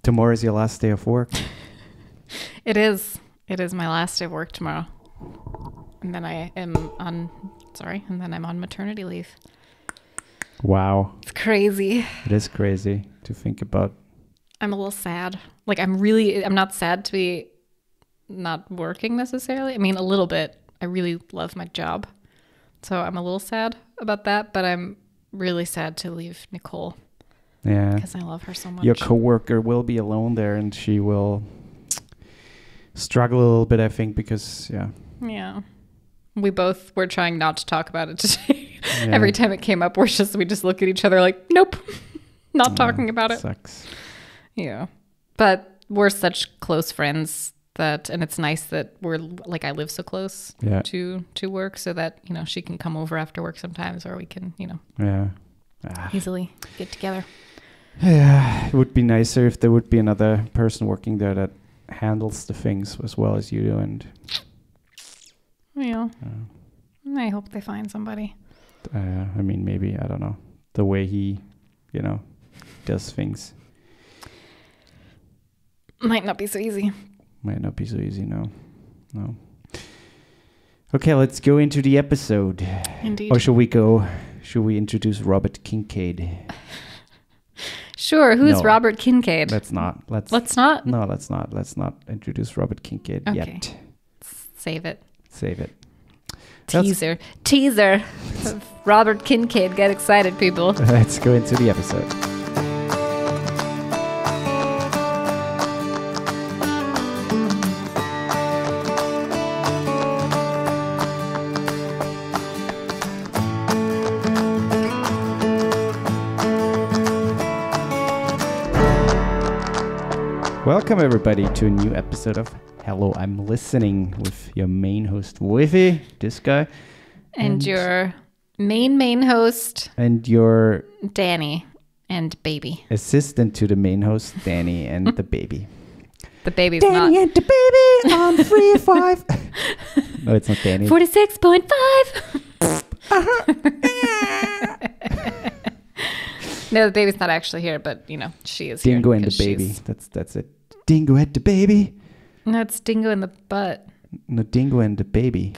Tomorrow is your last day of work. It is. It is my last day of work tomorrow. And then I'm on maternity leave. Wow. It's crazy. It is crazy to think about. I'm a little sad. Like I'm not sad to be not working necessarily. I mean, a little bit. I really love my job. So I'm a little sad about that, but I'm really sad to leave Nicole. Yeah. Because I love her so much. Your coworker will be alone there and she will struggle a little bit, I think, because, Yeah. We both were trying not to talk about it today. Yeah. Every time it came up, we just look at each other like, nope, not talking about it. Sucks. Yeah. But we're such close friends and it's nice that we're like, I live so close to work so that, she can come over after work sometimes or we can, easily get together. Yeah. It would be nicer if there would be another person working there that handles the things as well as you do. And I hope they find somebody. I mean, maybe, I don't know, the way he, does things. Might not be so easy. No. Okay, let's go into the episode. Indeed. Or should we introduce Robert Kincaid? Sure. Who's Robert Kincaid? Let's not. Let's not? No, let's not. Let's not introduce Robert Kincaid yet. Save it. Teaser. Robert Kincaid. Get excited, people. Let's go into the episode. Welcome everybody to a new episode of Hello, I'm Listening with your main host Woifi, this guy. And your main host. And your... Dani and baby. Assistant to the main host, Dani and the baby. The baby's Dani not... Dani and the baby on 3-5. No, it's not Dani. 46.5. No, the baby's not actually here, but, she is Dingo here. And the baby. That's it. Dingo and the baby. No, it's Dingo in the butt. No, Dingo and the baby.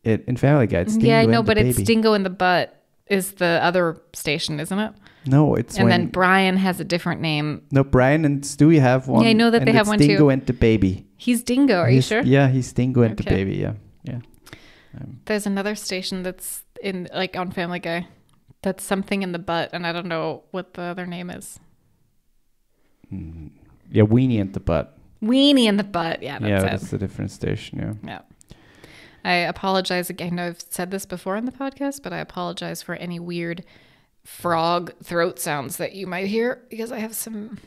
In Family Guy, it's Dingo I know, and but the it's baby. Dingo in the butt is the other station, isn't it? No, it's and then Brian has a different name. No, Brian and Stewie have one. Yeah, I know that they have one too. Dingo and the baby. He's Dingo, are you sure? Yeah, he's Dingo and the baby, yeah. There's another station that's on Family Guy. That's something in the butt, and I don't know what the other name is. Yeah, Weenie and the Butt. Weenie in the butt, yeah, that's a different station, Yeah. I apologize again. I know I've said this before on the podcast, but I apologize for any weird frog throat sounds that you might hear because I have some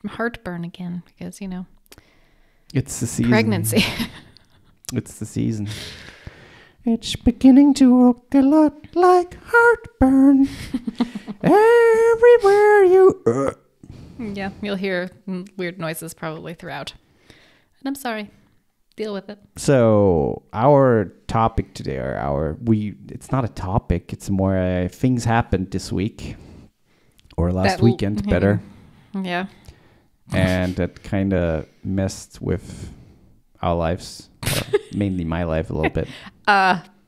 heartburn again because, it's the season. Pregnancy. It's the season. It's beginning to look a lot like heartburn. Everywhere you... Yeah, you'll hear weird noises probably throughout. And I'm sorry. Deal with it. So our topic today, it's not a topic. It's more things happened this week or last weekend, better. Yeah. And that kind of messed with our lives, mainly my life a little bit.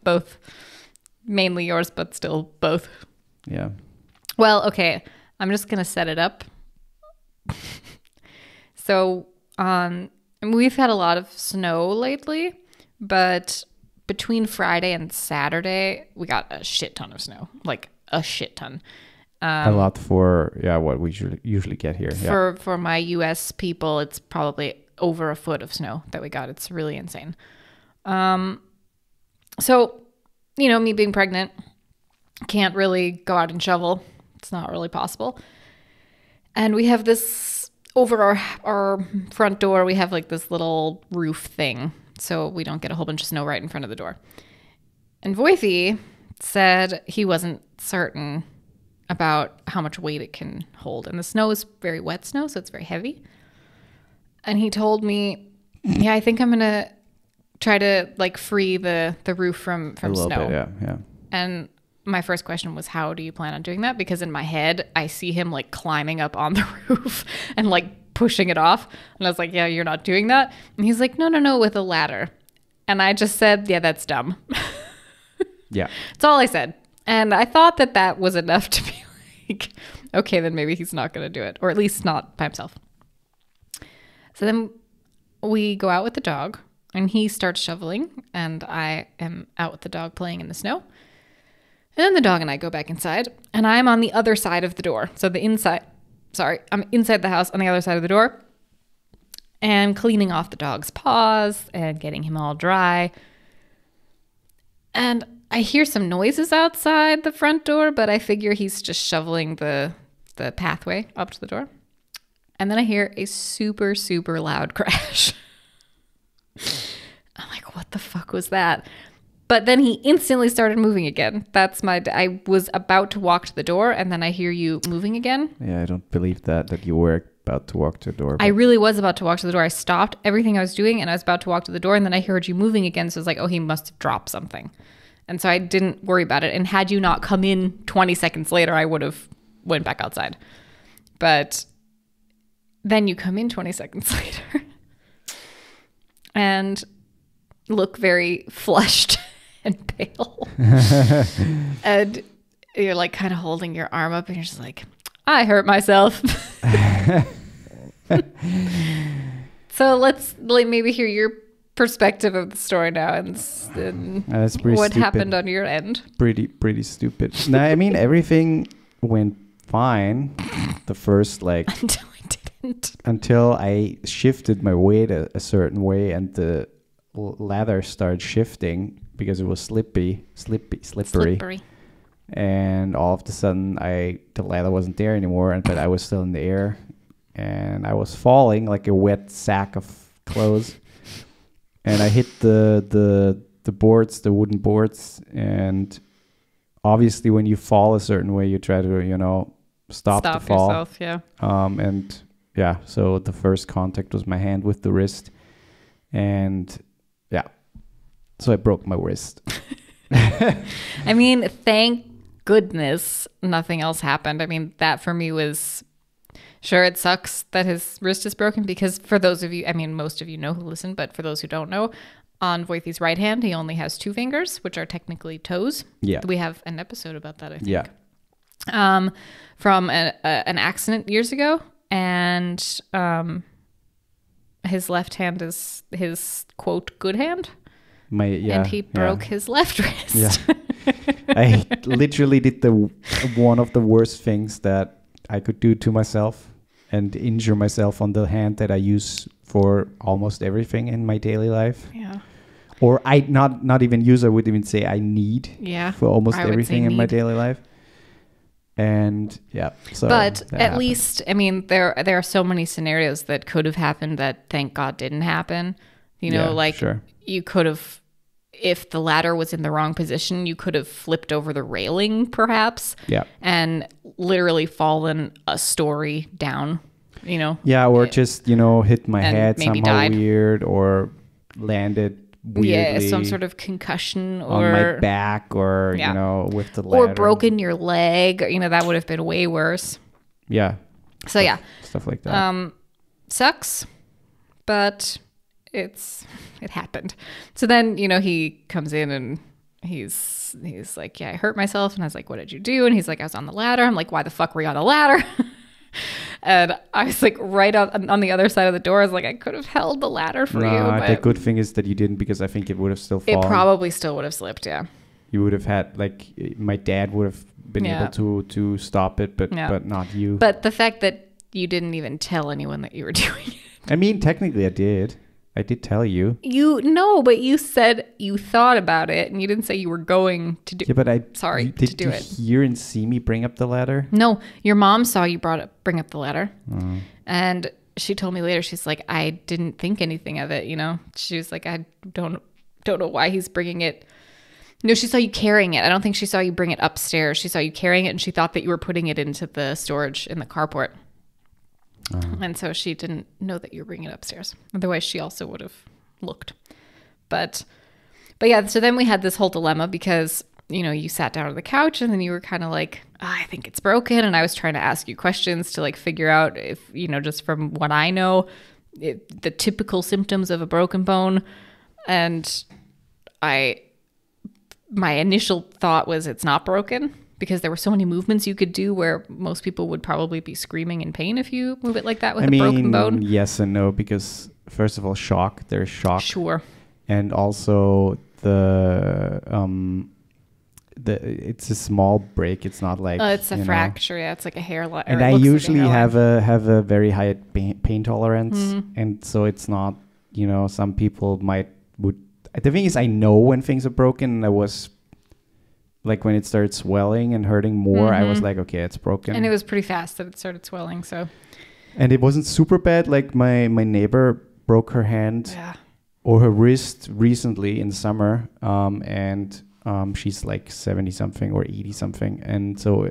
Both. Mainly yours, but still both. Yeah. Well, okay. I'm just going to set it up. So, we've had a lot of snow lately, but between Friday and Saturday, we got a shit ton of snow, like a shit ton. A lot for what we usually get here. For my US people, it's probably over a foot of snow that we got. It's really insane. So, me being pregnant, can't really go out and shovel. It's not really possible. And we have this over our front door. We have like this little roof thing, so we don't get a whole bunch of snow right in front of the door. And Woifi said he wasn't certain about how much weight it can hold. And the snow is very wet snow, so it's very heavy. And he told me, I think I'm going to try to like free the roof from snow. Bit, yeah. And my first question was, how do you plan on doing that? Because in my head, I see him like climbing up on the roof and like pushing it off. And I was like, yeah, you're not doing that. And he's like, no, with a ladder. And I just said, yeah, that's dumb. Yeah. That's all I said. And I thought that was enough to be like, okay, then maybe he's not going to do it, or at least not by himself. So then we go out with the dog and he starts shoveling and I am out with the dog playing in the snow. And then the dog and I go back inside and I'm on the other side of the door. So I'm inside the house on the other side of the door and cleaning off the dog's paws and getting him all dry. And I hear some noises outside the front door, but I figure he's just shoveling the pathway up to the door. And then I hear a super, super loud crash. I'm like, what the fuck was that? But then he instantly started moving again. I was about to walk to the door and then I hear you moving again. Yeah, I don't believe that you were about to walk to the door. I really was about to walk to the door. I stopped everything I was doing and I was about to walk to the door and then I heard you moving again. So I was like, oh, he must have dropped something. And so I didn't worry about it. And had you not come in 20 seconds later, I would have went back outside. But then you come in 20 seconds later and look very flushed and pale. And you're like kind of holding your arm up and you're just like, I hurt myself. So let's maybe hear your perspective of the story now and That's pretty what stupid. happened on your end. Pretty stupid. No, I mean, everything went fine the first Until I didn't. until I shifted my weight a certain way and the ladder started shifting because it was slippery. And all of a sudden the ladder wasn't there anymore, but I was still in the air and I was falling like a wet sack of clothes. And I hit the boards, the wooden boards, and obviously when you fall a certain way, you try to, stop the fall. Yourself, yeah. And yeah, so the first contact was my hand with the wrist, and yeah, so I broke my wrist. I mean, thank goodness nothing else happened. I mean, that for me was, sure, it sucks that his wrist is broken because for those of you, I mean, most of you know who listen, but for those who don't know, on Woifi's right hand, he only has 2 fingers, which are technically toes. Yeah. We have an episode about that, I think. Yeah. From an accident years ago. And his left hand is his, quote, good hand. And he broke his left wrist. Yeah. I literally did one of the worst things that I could do to myself and injure myself on the hand that I use for almost everything in my daily life. Yeah. Or I not even use, I would even say I need for almost everything in my daily life. And yeah, so but at least, I mean, there are so many scenarios that could have happened that thank God didn't happen. Sure. You could have, if the ladder was in the wrong position, you could have flipped over the railing perhaps. Yeah. And literally fallen a story down, Yeah, or just, hit my head somehow died. weird or landed weirdly. Yeah, some sort of concussion or on my back or, with the ladder. Or broken your leg, that would have been way worse. Yeah. So Stuff like that. Sucks, but it happened. So then, he comes in and he's like, yeah, I hurt myself. And I was like, what did you do? And he's like, I was on the ladder. I'm like, why the fuck were you on the ladder? And I was like right on the other side of the door. I was like, I could have held the ladder for you. But the good thing is that you didn't, because I think it would have still fallen. It probably still would have slipped, yeah. You would have had, my dad would have been able to stop it, but not you. But the fact that you didn't even tell anyone that you were doing it. I mean, technically I did. I did tell you. But you said you thought about it and you didn't say you were going to do it. Yeah, but did you hear and see me bring up the ladder? No, your mom saw you bring up the ladder. And she told me later, she's like, I didn't think anything of it, She was like, I don't know why he's bringing it. No, she saw you carrying it. I don't think she saw you bring it upstairs. She saw you carrying it and she thought that you were putting it into the storage in the carport. And so she didn't know that you were bringing it upstairs. Otherwise, she also would have looked. But yeah, so then we had this whole dilemma because you sat down on the couch and then you were kind of like, I think it's broken. And I was trying to ask you questions to like figure out if, just from what I know, the typical symptoms of a broken bone. And my initial thought was it's not broken because there were so many movements you could do where most people would probably be screaming in pain if you move it like that with a broken bone. Yes and no, because first of all, there's shock. Sure. And also it's a small break. It's not like it's a fracture. Yeah, it's like a hairline. And I usually have a very high pain tolerance, and so it's not. Some people would. The thing is, I know when things are broken. And I was like when it started swelling and hurting more. I was like, okay, it's broken. And it was pretty fast that it started swelling. So. And it wasn't super bad. Like my neighbor broke her hand or her wrist recently in summer, and. She's like 70 something or 80 something. And so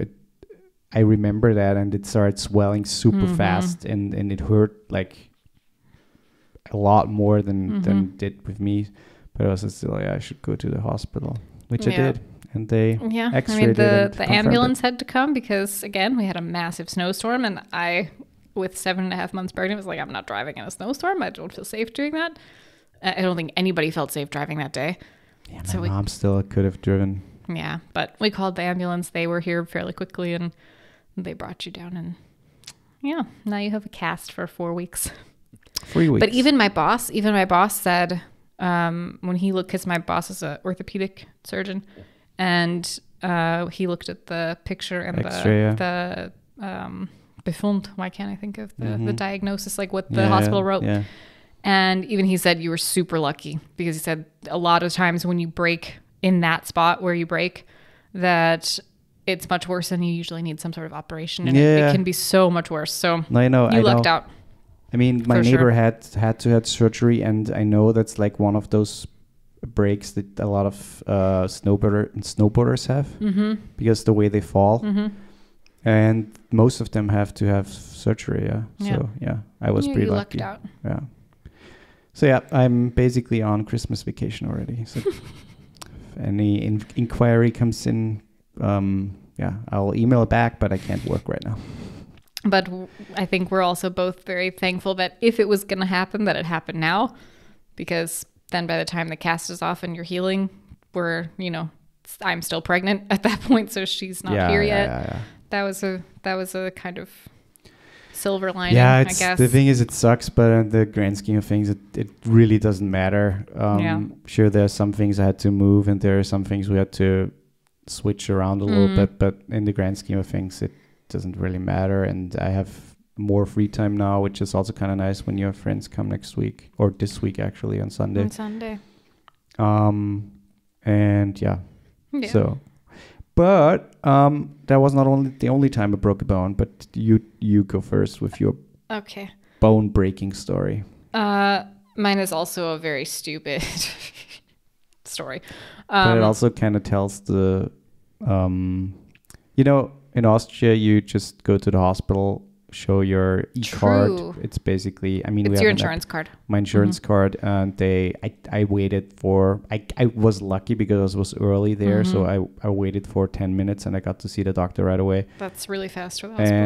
I remember that, and it started swelling super fast and it hurt like a lot more than it did with me. But I was still like, I should go to the hospital, which I did. And they x-rayed it. The ambulance had to come because, again, we had a massive snowstorm. And I, with 7.5 months pregnant, was like, I'm not driving in a snowstorm. I don't feel safe doing that. I don't think anybody felt safe driving that day. Yeah, my mom still could have driven. Yeah, but we called the ambulance. They were here fairly quickly, and they brought you down. And now you have a cast for 4 weeks. 3 weeks. But even my boss said when he looked, because my boss is an orthopedic surgeon, and he looked at the picture and the befund. Why can't I think of the diagnosis, like what the hospital wrote? Yeah. And even he said you were super lucky because he said a lot of times when you break in that spot where you break, that it's much worse and you usually need some sort of operation. And it can be so much worse. So I know. You lucked out. I mean, my neighbor had to have surgery, and I know that's like one of those breaks that a lot of snowboarders have because the way they fall. And most of them have to have surgery. Yeah. So I was pretty lucky. You lucked out. Yeah. So I'm basically on Christmas vacation already. So if any inquiry comes in, I'll email it back, but I can't work right now. But I think we're also both very thankful that if it was going to happen, that it happened now, because then by the time the cast is off and you're healing, I'm still pregnant at that point, so she's not here yet. Yeah. That was a kind of silver lining, I guess. The thing is, it sucks, but in the grand scheme of things, it really doesn't matter. Sure, there are some things I had to move, and there are some things we had to switch around a little bit, but in the grand scheme of things, it doesn't really matter. And I have more free time now, which is also kind of nice when your friends come next week, or this week actually, on Sunday. So, but that was not only the only time I broke a bone, but you go first with your bone breaking story. Mine is also a very stupid story. But it also kind of tells the, in Austria, you just go to the hospital, show your e-card. It's basically, it's your insurance card. My insurance card, and I waited for, I was lucky because I was early there, so I waited for 10 minutes and I got to see the doctor right away. That's really fast for the hospital.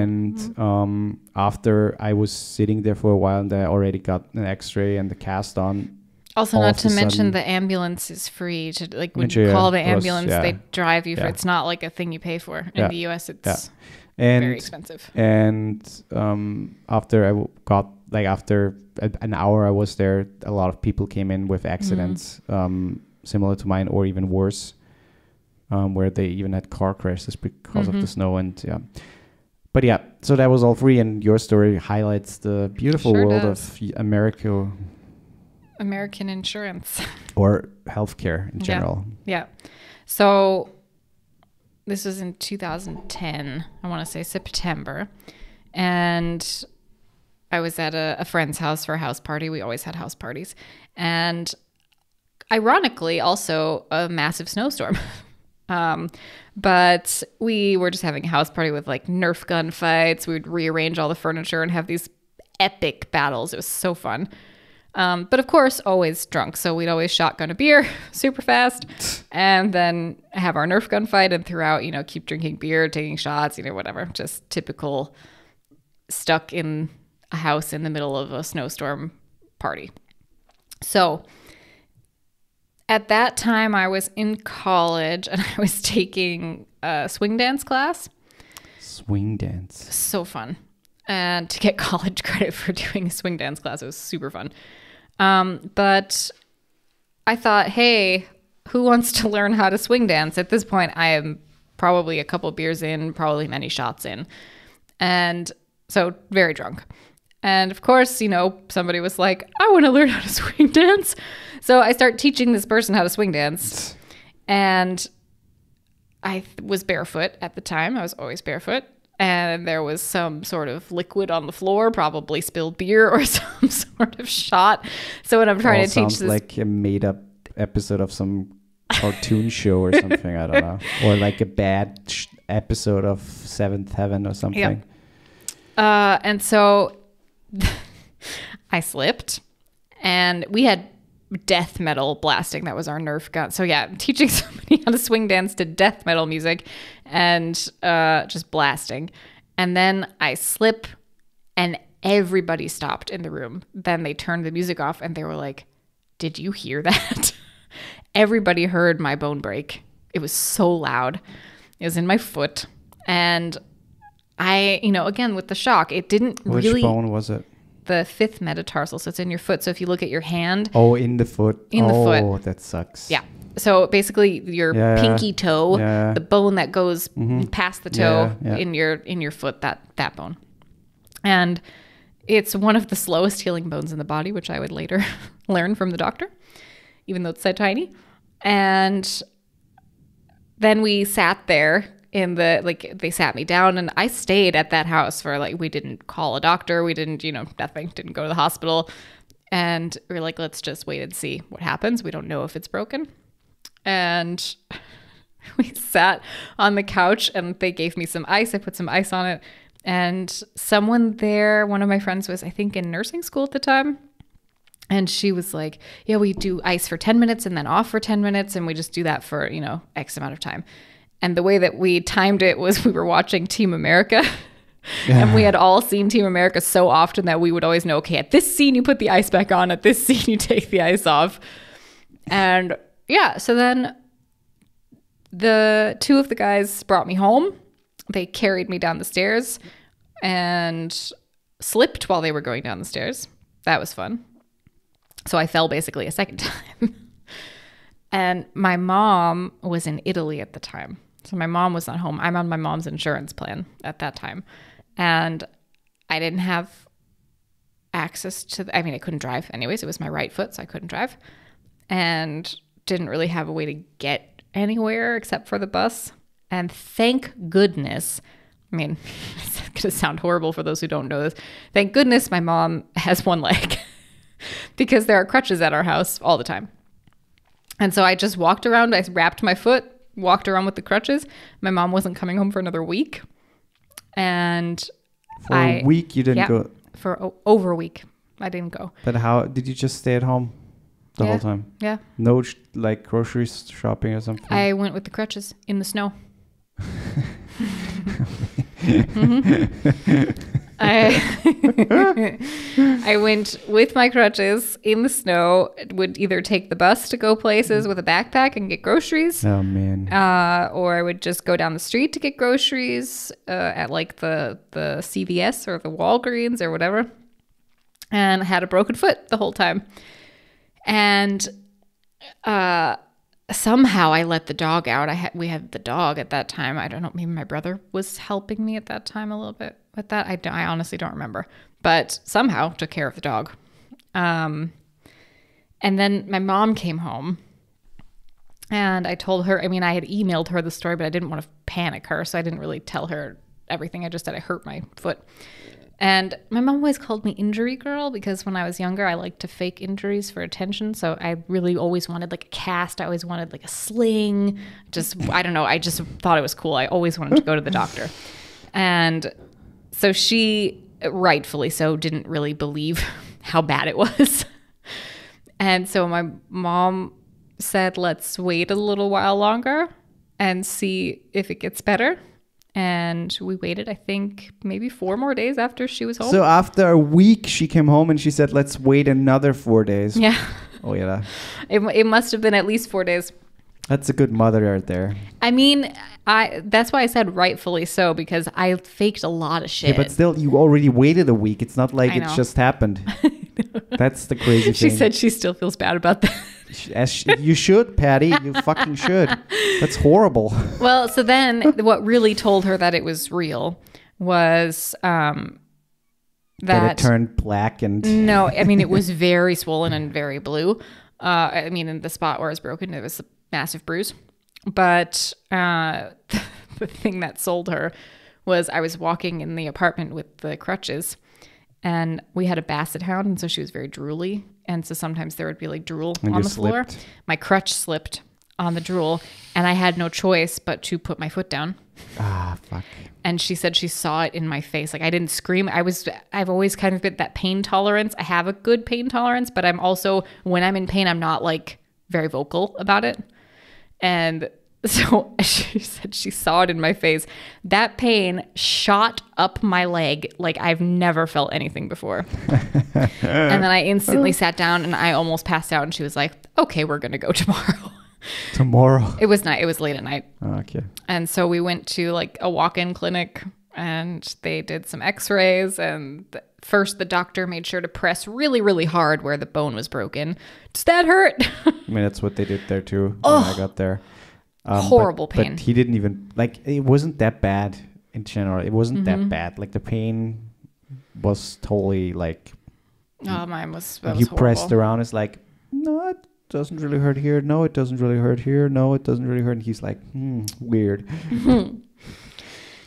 And after I was sitting there for a while, and I already got an X-ray and the cast on. Also, not to mention the ambulance is free. When you call the ambulance, they drive you for. It's not like a thing you pay for. In the US, it's very expensive. And after after an hour I was there, a lot of people came in with accidents similar to mine or even worse, where they even had car crashes because of the snow. And but so that was all free. And your story highlights the beautiful world of America. American insurance. Or healthcare in general. Yeah. So this was in 2010, I want to say September. And I was at a friend's house for a house party. We always had house parties. And ironically, also a massive snowstorm. But we were just having a house party with like Nerf gun fights. We would rearrange all the furniture and have these epic battles. It was so fun. But of course, always drunk. So we'd always shotgun a beer super fast and then have our Nerf gun fight, and throughout, keep drinking beer, taking shots, whatever. Just typical stuck in a house in the middle of a snowstorm party. So at that time, I was in college and I was taking a swing dance class. Swing dance. So fun. And to get college credit for doing a swing dance class, it was super fun. But I thought, hey, who wants to learn how to swing dance? At this point, I am probably a couple beers in, probably many shots in. And so very drunk. And of course, somebody was like, I want to learn how to swing dance. So I start teaching this person how to swing dance. And I was barefoot at the time. I was always barefoot. And there was some sort of liquid on the floor, probably spilled beer or some sort of shot. So when I'm trying to teach this, like a made-up episode of some cartoon show or something. I don't know, or like a bad episode of Seventh Heaven or something. Yeah. And so I slipped, and we had death metal blasting. That was our Nerf gun. So yeah, I'm teaching somebody how to swing dance to death metal music and just blasting. And then I slip and everybody stopped in the room. Then they turned the music off and they were like, did you hear that? Everybody heard my bone break. It was so loud. It was in my foot. And I, again, with the shock, it didn't really... Which bone was it? The fifth metatarsal. So it's in your foot. So if you look at your hand. Oh, in the foot. In the foot. Oh, that sucks. Yeah. So basically your pinky toe, the bone that goes past the toe in your foot, that bone. And it's one of the slowest healing bones in the body, which I would later learn from the doctor, even though it's so tiny. And then we sat there they sat me down, and I stayed at that house for we didn't call a doctor. We didn't, nothing, didn't go to the hospital. And we were like, let's just wait and see what happens. We don't know if it's broken. And we sat on the couch and they gave me some ice. I put some ice on it. And someone there, one of my friends was, I think, in nursing school at the time. And she was like, yeah, we do ice for 10 minutes and then off for 10 minutes. And we just do that for, X amount of time. And the way that we timed it was we were watching Team America. And we had all seen Team America so often that we would always know, okay, at this scene, you put the ice back on. At this scene, you take the ice off. And yeah, so then the two of the guys brought me home. They carried me down the stairs and slipped while they were going down the stairs. That was fun. So I fell basically a second time. And my mom was in Italy at the time. So my mom was not home. I'm on my mom's insurance plan at that time. And I didn't have access to, I couldn't drive anyways. It was my right foot, so I couldn't drive. And didn't really have a way to get anywhere except for the bus. And thank goodness, it's going to sound horrible for those who don't know this. Thank goodness my mom has one leg because there are crutches at our house all the time. And so I just walked around. I wrapped my foot, walked around with the crutches. My mom wasn't coming home for another week. And for a week you didn't go? For over a week. I didn't go. But how did you just stay at home the whole time? Yeah. No grocery shopping or something? I went with the crutches in the snow. I went with my crutches in the snow, would either take the bus to go places with a backpack and get groceries. Oh, man. Or I would just go down the street to get groceries at the CVS or the Walgreens or whatever. And I had a broken foot the whole time. And somehow I let the dog out. We had the dog at that time. I don't know. Maybe my brother was helping me at that time a little bit with that. I honestly don't remember. But somehow took care of the dog. And then my mom came home. And I told her, I had emailed her the story, but I didn't want to panic her. So I didn't really tell her everything. I just said I hurt my foot. And my mom always called me injury girl because when I was younger, I liked to fake injuries for attention. So I really always wanted a cast. I always wanted a sling. I don't know. I just thought it was cool. I always wanted to go to the doctor. And so she, rightfully so, didn't really believe how bad it was. And so my mom said, let's wait a little while longer and see if it gets better. And we waited, I think, maybe 4 more days after she was home. So after a week, she came home and she said, let's wait another 4 days. Yeah. Oh, yeah. It must have been at least 4 days. That's a good mother right there. I mean, that's why I said rightfully so, because I faked a lot of shit. Yeah, but still, you already waited a week. It's not like I it know. just happened. That's the crazy thing. She said she still feels bad about that. You should, Patty. You fucking should. That's horrible. Well, so then what really told her that it was real was That that it turned black and... no, I mean, it was very swollen and very blue. I mean, in the spot where it was broken, it was a massive bruise. But the thing that sold her was I was walking in the apartment with the crutches, and we had a basset hound, and so she was very drooly. And so sometimes there would be like drool And on you the floor. slipped. My crutch slipped on the drool, and I had no choice but to put my foot down. Ah, fuck. And she said she saw it in my face. Like, I didn't scream. I've always kind of been that pain tolerance. I have a good pain tolerance, but I'm also, when I'm in pain, I'm not like very vocal about it. And so she said she saw it in my face. That pain shot up my leg like I've never felt anything before. And then I instantly sat down and I almost passed out. And she was like, okay, we're going to go tomorrow. Tomorrow. It was night. It was late at night. Oh, okay. And so we went to like a walk-in clinic and they did some x-rays. And first the doctor made sure to press really, really hard where the bone was broken. Does that hurt? I mean, that's what they did there too when I got there. Horrible pain. But he didn't even, like, it wasn't that bad in general. It wasn't that bad. Like, the pain was totally like... Oh, mine was Like, that you was pressed horrible. around, it's like, no, it doesn't really hurt here. No, it doesn't really hurt here. No, it doesn't really hurt. And he's like, weird.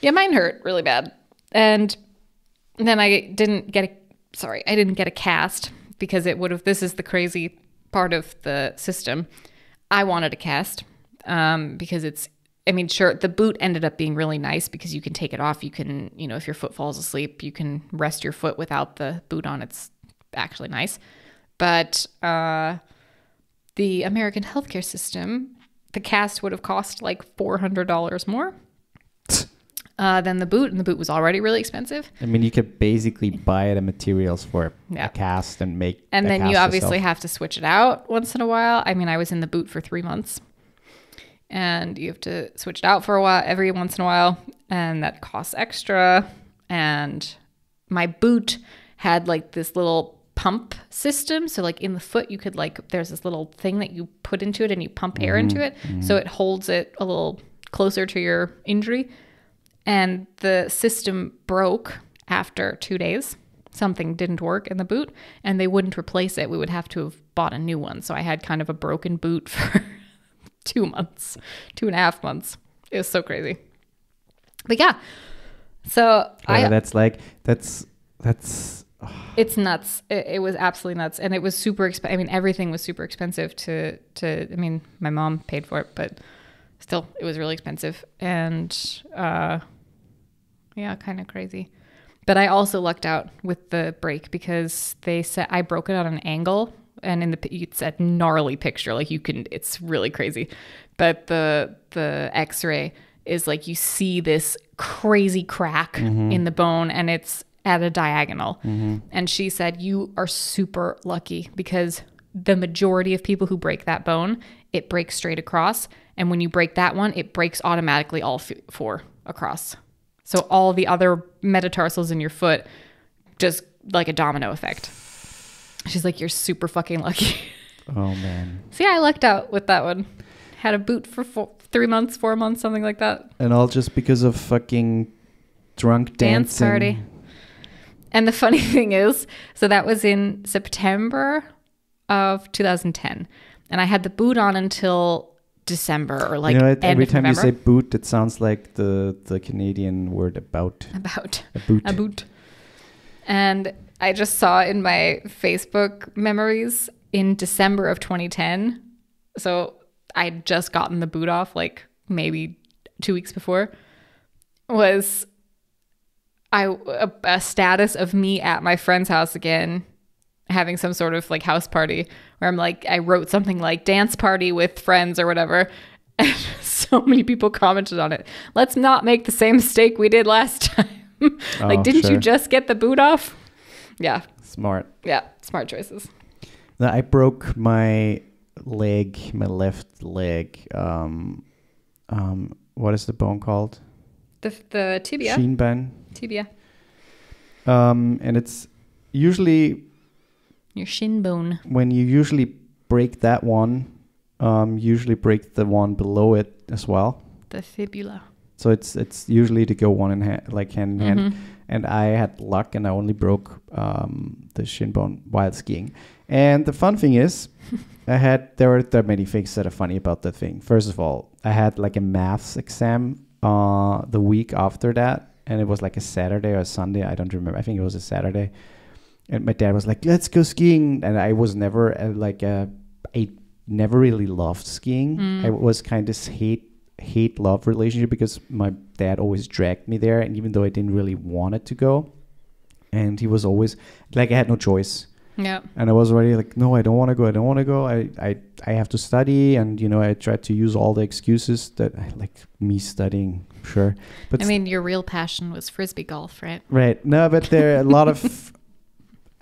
Yeah, mine hurt really bad. And then I didn't get a cast because it would have, this is the crazy part of the system. I wanted a cast because it's, I mean, sure, the boot ended up being really nice because you can take it off. You can, you know, if your foot falls asleep, you can rest your foot without the boot on. It's actually nice. But the American healthcare system, the cast would have cost like $400 more than the boot, and the boot was already really expensive. I mean, you could basically buy the materials for Yeah. a cast and make And a then you cast obviously yourself. have to switch it out once in a while. I mean, I was in the boot for 3 months, and you have to switch it out for a while, every once in a while, and that costs extra. And my boot had like this little pump system. So like in the foot, you could like, there's this little thing that you put into it and you pump air into it. So it holds it a little closer to your injury. And the system broke after 2 days. Something didn't work in the boot and they wouldn't replace it. We would have to have bought a new one. So I had kind of a broken boot for 2 months, 2.5 months. It was so crazy. But yeah, so Yeah, that's it's nuts. It was absolutely nuts. And it was super expensive. I mean, everything was super expensive I mean, my mom paid for it, but still it was really expensive. And, yeah, kind of crazy. But I also lucked out with the break because they said I broke it at an angle, and it's a gnarly picture. Like it's really crazy. But the X-ray is like you see this crazy crack in the bone, and it's at a diagonal. And she said you are super lucky because the majority of people who break that bone, it breaks straight across, and when you break that one, it breaks automatically all 4 across. So all the other metatarsals in your foot, just like a domino effect. She's like, you're super fucking lucky. oh man. So yeah, I lucked out with that one. Had a boot for 4 months, something like that. And all just because of fucking drunk Dance dancing. party. And the funny thing is, so that was in September of 2010. And I had the boot on until December or like end every of time November. you say boot, it sounds like the Canadian word about. About A boot. And I just saw in my Facebook memories in December of 2010. So I'd just gotten the boot off like maybe 2 weeks before. Was a status of me at my friend's house again having some sort of like house party where I'm like, I wrote something like dance party with friends or whatever. And so many people commented on it. Let's not make the same mistake we did last time. Like, didn't you just get the boot off? Yeah. Smart. Yeah. Smart choices. No, I broke my left leg. What is the bone called? The tibia. Schienbein. Tibia. And it's usually your shin bone. When you usually break that one, usually break the one below it as well. The fibula. So it's usually to go one in hand, like hand in hand. And I had luck, and I only broke the shin bone while skiing. And the fun thing is, there were many things that are funny about that thing. First of all, I had like a maths exam the week after that, and it was like a Saturday or a Sunday. I don't remember. I think it was a Saturday. And my dad was like, "Let's go skiing." And I was never I never really loved skiing. I was kind of hate-love relationship because my dad always dragged me there, and even though I didn't really want it to go, and he was always like, I had no choice. Yeah. And I was already like, no, I don't want to go. I have to study. And, I tried to use all the excuses that like me studying, sure. But I mean, your real passion was Frisbee golf, right? Right. No, but there are a lot of,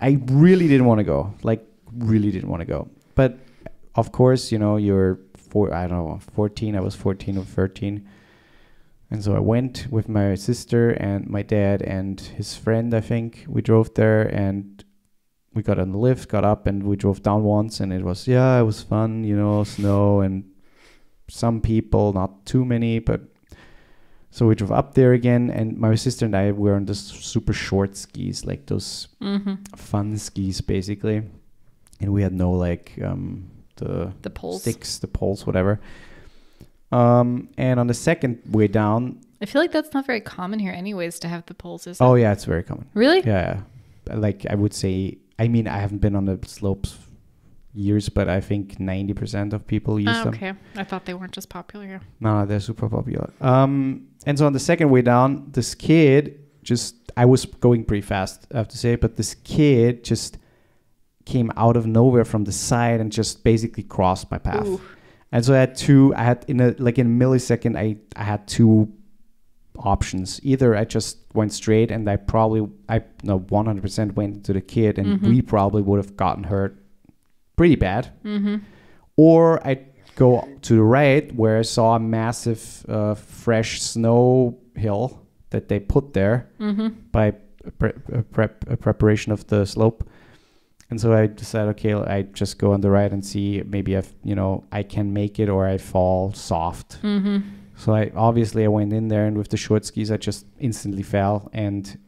I really didn't want to go. Like, really didn't want to go. But of course, you're 14. I was 14 or 13. And so I went with my sister and my dad and his friend, I think. We drove there and we got on the lift, got up, and we drove down once, and it was fun, snow and some people, not too many, but so we drove up there again, and my sister and I were on this super short skis, like those fun skis, basically, and we had no the poles. Sticks, the poles, whatever. And on the second way down, I feel like that's not very common here, anyways, to have the poles. Is it? Oh yeah, it's very common. Really? Yeah, like I would say. I mean, I haven't been on the slopes years, but I think 90% of people use them. Okay. I thought they weren't just popular here. No, they're super popular. And so on the second way down, this kid I was going pretty fast, I have to say, but this kid just came out of nowhere from the side and just basically crossed my path. Ooh. And so in a millisecond, I had two options. Either I just went straight and 100% went into the kid, and we probably would have gotten hurt pretty bad. Or I go to the right where I saw a massive fresh snow hill that they put there by preparation of the slope. And so I decided, okay, I just go on the right and see maybe I can make it or I fall soft. So I went in there, and with the short skis, I just instantly fell and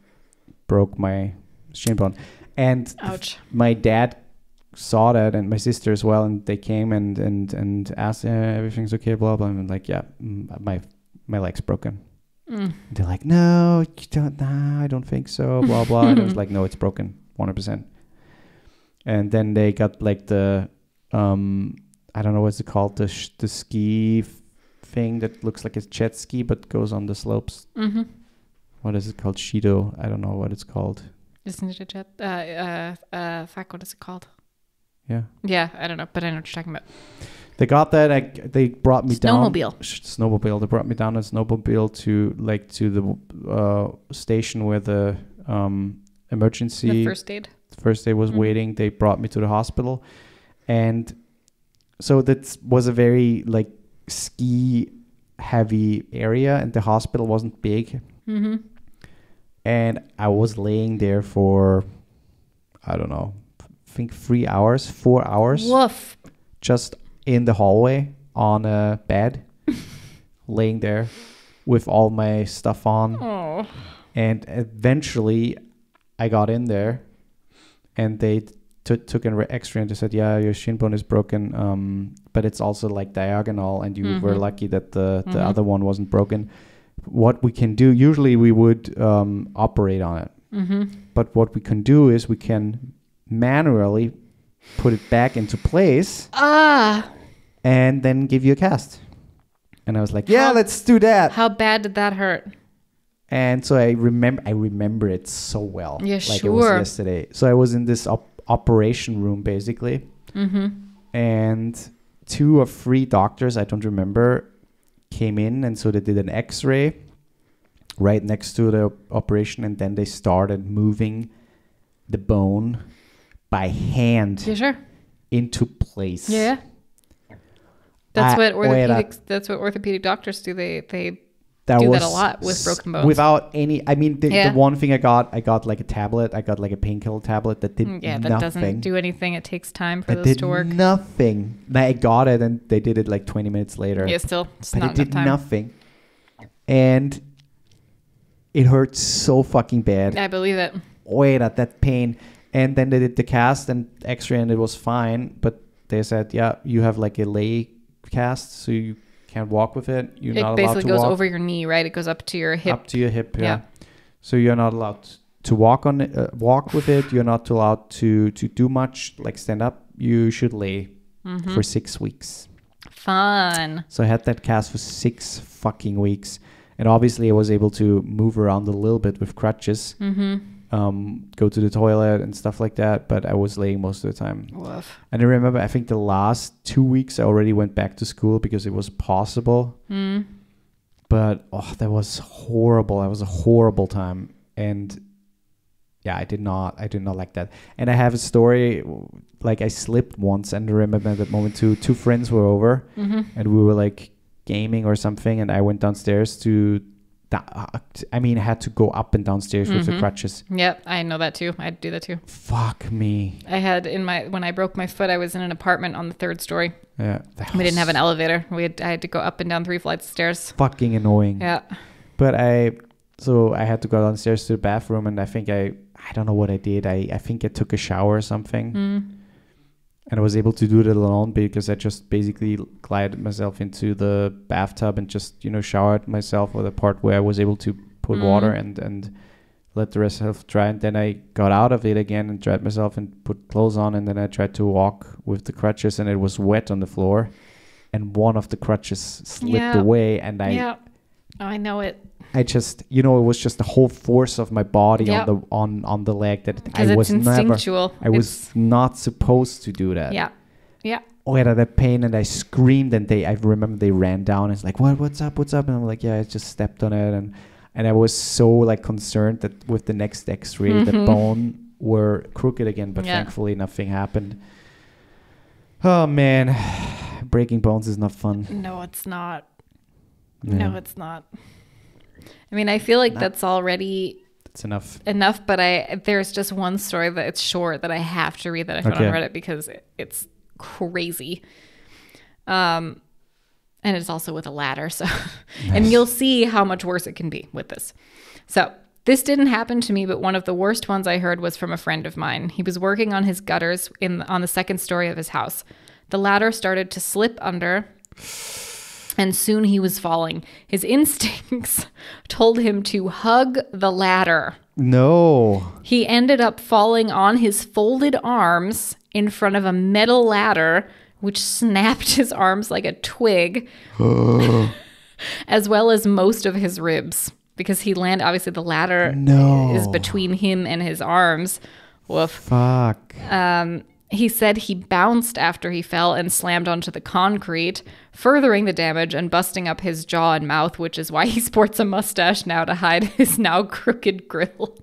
broke my shin bone. And ouch. My dad saw that, and my sister as well, and they came and asked, everything's okay, blah blah. And I'm like, yeah, my leg's broken. They're like, no, you don't. Nah, I don't think so. Blah blah. And I was like, no, it's broken, 100%. And then they got like the I don't know what's it called, the ski thing that looks like a jet ski but goes on the slopes. What is it called? Shido. I don't know what it's called. Isn't it a jet? Fuck, what is it called? Yeah. Yeah, I don't know, but I know what you're talking about. They got that. They brought me down. Snowmobile. They brought me down a snowmobile to the station where the emergency. The first aid. First aid was waiting. They brought me to the hospital, and so that was a very ski heavy area, and the hospital wasn't big. And I was laying there for, I don't know, I think 4 hours. Woof. Just in the hallway on a bed, laying there with all my stuff on. Oh. And eventually I got in there, and they took an X-ray, and they said, yeah, your shin bone is broken, but it's also diagonal, and you were lucky that the other one wasn't broken. What we can do, usually we would operate on it. But what we can do is we can manually put it back into place and then give you a cast. And I was like, yeah, let's do that. How bad did that hurt? And so I remember it so well. Yeah, It was yesterday. So I was in this operation room basically. Mm-hmm. And 2 or 3 doctors, I don't remember, came in, and so they did an X-ray right next to the operation, and then they started moving the bone by hand Yeah, sure. into place. Yeah. That's what orthopedic doctors do. They do that a lot with broken bones. Without any, I mean, the one thing I got like a tablet. I got like a painkiller tablet that did nothing. That doesn't do anything. It takes time for That those did to work. nothing. I got it, and they did it like 20 minutes later. Yeah, still, it's But not it did enough time. nothing. And it hurt so fucking bad. I believe it. Wait, at that pain. And then they did the cast and X-ray, and it was fine. But they said, yeah, you have like a lay cast, so you can't walk with it. You're not allowed to walk. It basically goes over your knee, right? It goes up to your hip. Up to your hip, yeah. So you're not allowed to walk on it, walk with it. You're not allowed to do much, like stand up. You should lay for 6 weeks. Fun. So I had that cast for 6 fucking weeks. And obviously I was able to move around a little bit with crutches, go to the toilet and stuff like that. But I was laying most of the time. Woof. And I remember, I think the last 2 weeks I already went back to school because it was possible. But that was horrible. That was a horrible time. And yeah, I did not like that. And I have a story, like I slipped once, and I remember at that moment two friends were over, and we were like gaming or something, and I went downstairs I had to go up and downstairs with the crutches. Yep, I know that too. I do that too. Fuck me. I had when I broke my foot, I was in an apartment on the 3rd story. Yeah. We didn't have an elevator. I had to go up and down 3 flights of stairs. Fucking annoying. Yeah. But I had to go downstairs to the bathroom, and I think I don't know what I did. I think I took a shower or something. And I was able to do it alone because I just basically glided myself into the bathtub and just, showered myself, or the part where I was able to put water and let the rest of dry. And then I got out of it again and dried myself and put clothes on. And then I tried to walk with the crutches, and it was wet on the floor. And one of the crutches slipped away. And I know it. I just, it was just the whole force of my body on the leg that I was instinctual. was not supposed to do that. Yeah. Yeah. I had that pain, and I screamed, and I remember they ran down. It's like, what's up? And I'm like, yeah, I just stepped on it. And I was so like concerned that with the next X-ray, the bone were crooked again, but thankfully nothing happened. Oh man, breaking bones is not fun. No, it's not. Yeah. No, it's not. I mean, I feel like that's already... That's enough. But there's just one story that it's short that I have to read that I found on Reddit because it's crazy. And it's also with a ladder. So, and you'll see how much worse it can be with this. So this didn't happen to me, but one of the worst ones I heard was from a friend of mine. He was working on his gutters on the 2nd story of his house. The ladder started to slip under, and soon he was falling. His instincts told him to hug the ladder. No. He ended up falling on his folded arms in front of a metal ladder, which snapped his arms like a twig, as well as most of his ribs. Because he landed, obviously the ladder is between him and his arms. Woof. Fuck. He said he bounced after he fell and slammed onto the concrete, furthering the damage and busting up his jaw and mouth, which is why he sports a mustache now to hide his now crooked grill.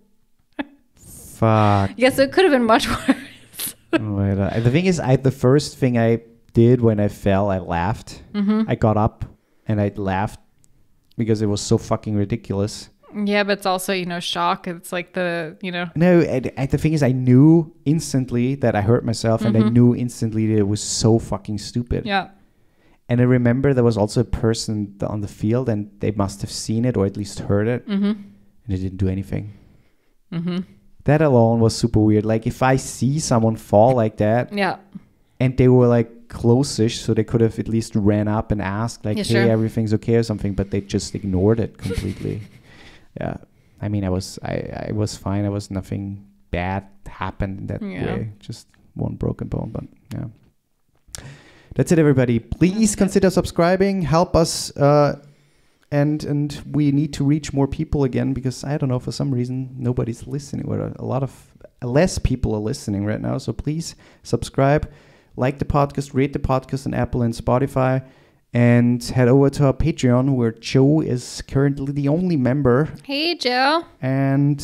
Fuck. Yeah, so it could have been much worse. The thing is, the first thing I did when I fell, I laughed. I got up and I laughed because it was so fucking ridiculous. Yeah, but it's also, shock. It's like No, the thing is, I knew instantly that I hurt myself, and I knew instantly that it was so fucking stupid. Yeah. And I remember there was also a person on the field, and they must have seen it or at least heard it, and they didn't do anything. That alone was super weird. Like, if I see someone fall like that, and they were like close-ish, so they could have at least ran up and asked, like, hey, everything's okay or something, but they just ignored it completely. Yeah, I mean, I was fine. Nothing bad happened in that way. Just one broken bone, but yeah. That's it, everybody. Please consider subscribing. Help us, and we need to reach more people again, because I don't know, for some reason nobody's listening. We're a lot of less people are listening right now. So please subscribe, like the podcast, rate the podcast on Apple and Spotify, and head over to our Patreon, where Joe is currently the only member. Hey, Joe. And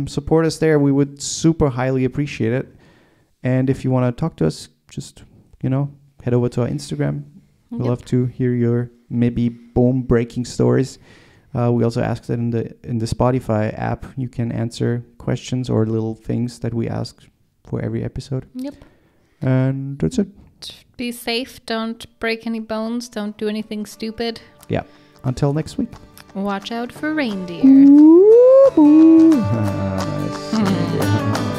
support us there. We would super highly appreciate it. And if you want to talk to us, just, head over to our Instagram. We'd love to hear your maybe bone-breaking stories. We also ask that in the Spotify app, you can answer questions or little things that we ask for every episode. Yep. And that's it. Be safe. Don't break any bones. Don't do anything stupid. Yeah. Until next week. Watch out for reindeer. Nice.